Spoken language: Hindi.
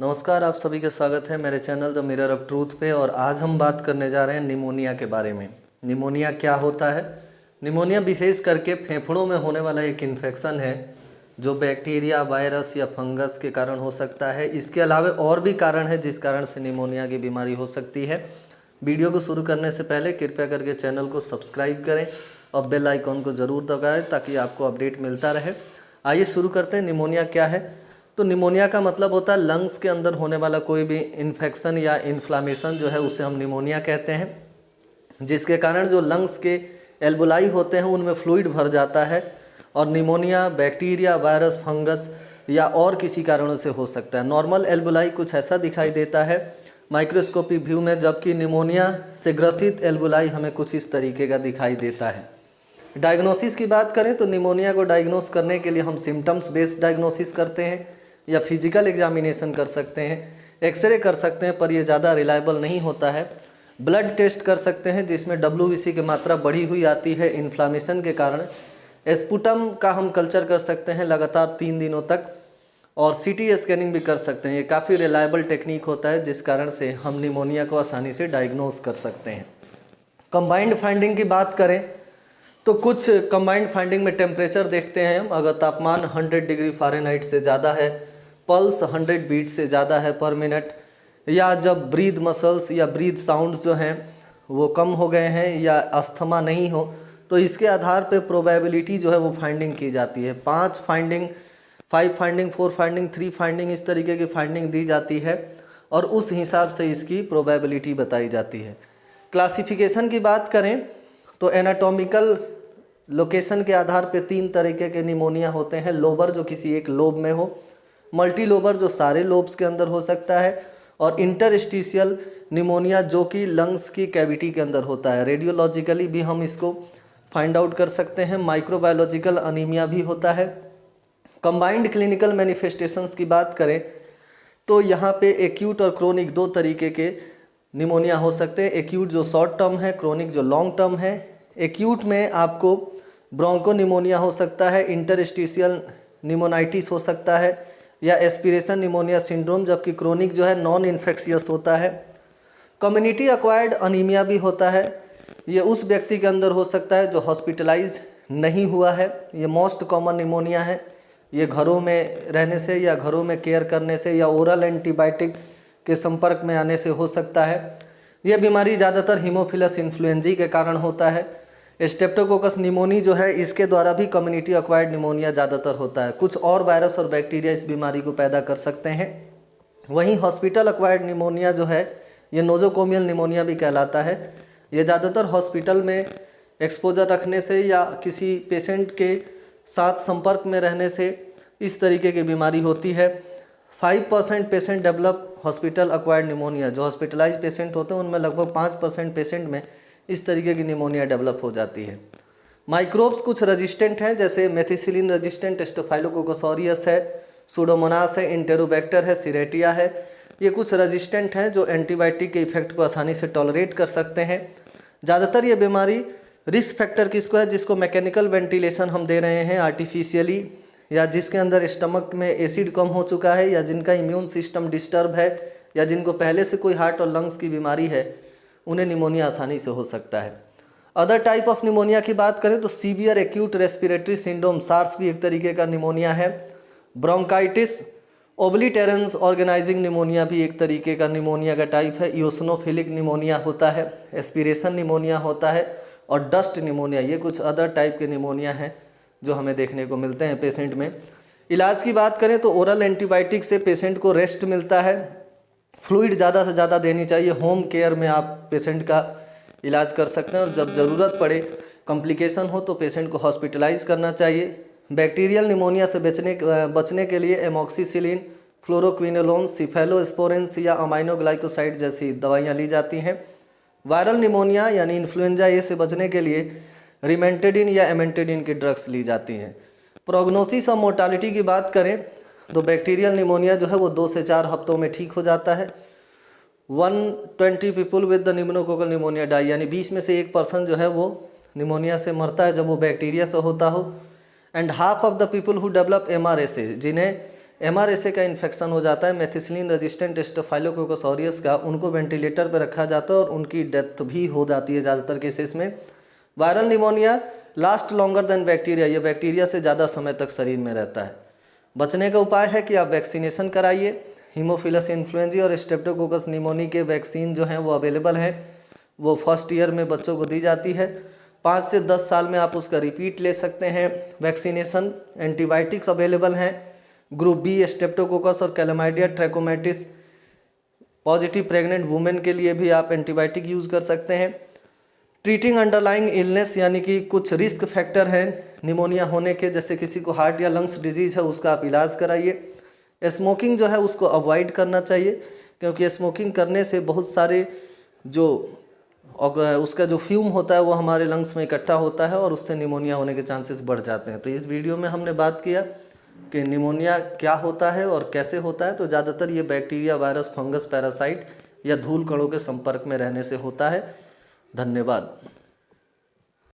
नमस्कार, आप सभी का स्वागत है मेरे channel the mirror of truth पे। और आज हम बात करने जा रहे हैं निमोनिया के बारे में। निमोनिया क्या होता है? निमोनिया विशेष करके फेफड़ों में होने वाला एक इन्फेक्शन है जो बैक्टीरिया, वायरस या फंगस के कारण हो सकता है। इसके अलावा और भी कारण है जिस कारण से निमोनिया की बीमारी हो सकती है। वीडियो को शुरू करने से पहले कृपया करके चैनल को सब्सक्राइब करें और बेल आइकॉन को ज़रूर दबाएं ताकि आपको अपडेट मिलता रहे। आइए शुरू करते हैं। निमोनिया क्या है? तो निमोनिया का मतलब होता है लंग्स के अंदर होने वाला कोई भी इन्फेक्शन या इन्फ्लामेशन जो है उसे हम निमोनिया कहते हैं, जिसके कारण जो लंग्स के एल्बुलाई होते हैं उनमें फ्लूइड भर जाता है। और निमोनिया बैक्टीरिया, वायरस, फंगस या और किसी कारणों से हो सकता है। नॉर्मल एल्बुलाई कुछ ऐसा दिखाई देता है माइक्रोस्कोपिक व्यू में, जबकि निमोनिया से ग्रसित एल्बुलाई हमें कुछ इस तरीके का दिखाई देता है। डायग्नोसिस की बात करें तो निमोनिया को डायग्नोस करने के लिए हम सिम्टम्स बेस्ड डायग्नोसिस करते हैं या फिजिकल एग्जामिनेशन कर सकते हैं, एक्सरे कर सकते हैं, पर ये ज़्यादा रिलायबल नहीं होता है। ब्लड टेस्ट कर सकते हैं जिसमें WBC की मात्रा बढ़ी हुई आती है इन्फ्लामेशन के कारण। स्पुटम का हम कल्चर कर सकते हैं लगातार 3 दिनों तक, और CT स्कैनिंग भी कर सकते हैं। ये काफ़ी रिलायबल टेक्निक होता है जिस कारण से हम निमोनिया को आसानी से डायग्नोस कर सकते हैं। कंबाइंड फाइंडिंग की बात करें तो कुछ कंबाइंड फाइंडिंग में टेम्परेचर देखते हैं हम। अगर तापमान 100 डिग्री फ़ारेनहाइट से ज़्यादा है, पल्स 100 बीट से ज़्यादा है पर मिनट, या जब ब्रीथ मसल्स या ब्रीथ साउंड्स जो हैं वो कम हो गए हैं या अस्थमा नहीं हो, तो इसके आधार पे प्रोबेबिलिटी जो है वो फाइंडिंग की जाती है। 5 फाइंडिंग, 4 फाइंडिंग, 3 फाइंडिंग, इस तरीके की फाइंडिंग दी जाती है और उस हिसाब से इसकी प्रोबेबिलिटी बताई जाती है। क्लासिफिकेशन की बात करें तो एनाटॉमिकल लोकेशन के आधार पे 3 तरीके के निमोनिया होते हैं। लोबर जो किसी एक लोब में हो, मल्टी लोबर जो सारे लोब्स के अंदर हो सकता है, और इंटरस्टिशियल निमोनिया जो कि लंग्स की कैविटी के अंदर होता है। रेडियोलॉजिकली भी हम इसको फाइंड आउट कर सकते हैं। माइक्रोबायोलॉजिकल अनीमिया भी होता है। कंबाइंड क्लिनिकल मैनिफेस्टेशंस की बात करें तो यहाँ पे एक्यूट और क्रोनिक 2 तरीके के निमोनिया हो सकते हैं। एक्यूट जो शॉर्ट टर्म है, क्रोनिक जो लॉन्ग टर्म है। एक्यूट में आपको ब्रोंको निमोनिया हो सकता है, इंटरस्टिशियल निमोनाइटिस हो सकता है या एस्पिरेशन निमोनिया सिंड्रोम, जबकि क्रोनिक जो है नॉन इन्फेक्शियस होता है। कम्युनिटी एक्वायर्ड अनीमिया भी होता है। ये उस व्यक्ति के अंदर हो सकता है जो हॉस्पिटलाइज नहीं हुआ है। ये मोस्ट कॉमन निमोनिया है। ये घरों में रहने से या घरों में केयर करने से या ओरल एंटीबायोटिक के संपर्क में आने से हो सकता है। यह बीमारी ज़्यादातर हीमोफिलस इन्फ्लुएंजी के कारण होता है। स्ट्रेप्टोकोकस निमोनी जो है इसके द्वारा भी कम्युनिटी एक्वायर्ड निमोनिया ज़्यादातर होता है। कुछ और वायरस और बैक्टीरिया इस बीमारी को पैदा कर सकते हैं। वहीं हॉस्पिटल एक्वायर्ड निमोनिया जो है ये नोजोकोमियल निमोनिया भी कहलाता है। ये ज़्यादातर हॉस्पिटल में एक्सपोजर रखने से या किसी पेशेंट के साथ संपर्क में रहने से इस तरीके की बीमारी होती है। 5% patient develop hospital acquired pneumonia. जो हॉस्पिटलाइज पेशेंट होते हैं उनमें लगभग 5% पेशेंट में इस तरीके की निमोनिया डेवलप हो जाती है। माइक्रोब्स कुछ रेजिस्टेंट हैं, जैसे मेथिसिलिन रेजिस्टेंट स्टेफाइलोकोकस ऑरियस है, सूडोमोनास है, इंटेरोबैक्टर है, सिरेटिया है। ये कुछ रेजिस्टेंट हैं जो एंटीबायोटिक के इफेक्ट को आसानी से टॉलरेट कर सकते हैं। ज़्यादातर ये बीमारी रिस्क फैक्टर किसको है? जिसको मैकेनिकल वेंटिलेशन हम दे रहे हैं आर्टिफिशियली, या जिसके अंदर स्टमक में एसिड कम हो चुका है, या जिनका इम्यून सिस्टम डिस्टर्ब है, या जिनको पहले से कोई हार्ट और लंग्स की बीमारी है, उन्हें निमोनिया आसानी से हो सकता है। अदर टाइप ऑफ निमोनिया की बात करें तो severe acute respiratory syndrome, SARS भी एक तरीके का निमोनिया है। ब्रोंकाइटिस ओब्लिटेरेंस ऑर्गेनाइजिंग निमोनिया भी एक तरीके का निमोनिया का टाइप है। इओसिनोफिलिक निमोनिया होता है, एस्पिरेशन निमोनिया होता है, और डस्ट निमोनिया। ये कुछ अदर टाइप के निमोनिया हैं जो हमें देखने को मिलते हैं पेशेंट में। इलाज की बात करें तो ओरल एंटीबायोटिक से पेशेंट को रेस्ट मिलता है। फ्लूइड ज़्यादा से ज़्यादा देनी चाहिए। होम केयर में आप पेशेंट का इलाज कर सकते हैं, और जब ज़रूरत पड़े, कॉम्प्लिकेशन हो, तो पेशेंट को हॉस्पिटलाइज करना चाहिए। बैक्टीरियल निमोनिया से बचने के लिए एमॉक्सिसिलिन, फ्लोरोक्विनोलोन, सिफेलोस्पोरेंस या अमाइनोग्लाइकोसाइड जैसी दवाइयाँ ली जाती हैं। वायरल निमोनिया यानी इन्फ्लुएंजा ए से बचने के लिए रिमेंटेडिन या एमेंटेडिन की ड्रग्स ली जाती हैं। प्रोग्नोसिस और मोर्टालिटी की बात करें तो बैक्टीरियल निमोनिया जो है वो 2 से 4 हफ्तों में ठीक हो जाता है। 120 people with the pneumococcal pneumonia die, यानी 20 में से 1% जो है वो निमोनिया से मरता है जब वो बैक्टीरिया से होता हो। And half of the people who develop MRSA, जिन्हें MRSA का इन्फेक्शन हो जाता है, मेथिसिलिन रेजिस्टेंट स्टेफाइलोकोकस ऑरियस का, उनको वेंटिलेटर पर रखा जाता है और उनकी डेथ भी हो जाती है ज़्यादातर केसेस में। Viral pneumonia last longer than bacteria, ये बैक्टीरिया से ज़्यादा समय तक शरीर में रहता है। बचने का उपाय है कि आप वैक्सीनेशन कराइए। हीमोफिलस इन्फ्लुएंजा और स्ट्रेप्टोकोकस निमोनी के वैक्सीन जो हैं वो अवेलेबल हैं, वो फर्स्ट ईयर में बच्चों को दी जाती है। 5 से 10 साल में आप उसका रिपीट ले सकते हैं वैक्सीनेशन। एंटीबायोटिक्स अवेलेबल हैं, ग्रुप बी स्ट्रेप्टोकोकस और कैलामाइडिया ट्रैकोमैटिस पॉजिटिव प्रेग्नेंट वुमेन के लिए भी आप एंटीबायोटिक यूज़ कर सकते हैं। ट्रीटिंग अंडरलाइंग इलनेस, यानी कि कुछ रिस्क फैक्टर हैं निमोनिया होने के, जैसे किसी को हार्ट या लंग्स डिजीज़ है उसका आप इलाज कराइए। स्मोकिंग जो है उसको अवॉइड करना चाहिए, क्योंकि स्मोकिंग करने से बहुत सारे जो उसका जो फ्यूम होता है वो हमारे लंग्स में इकट्ठा होता है और उससे निमोनिया होने के चांसेस बढ़ जाते हैं। तो इस वीडियो में हमने बात किया कि निमोनिया क्या होता है और कैसे होता है। तो ज़्यादातर ये बैक्टीरिया, वायरस, फंगस, पैरासाइट या धूल कणों के संपर्क में रहने से होता है। धन्यवाद।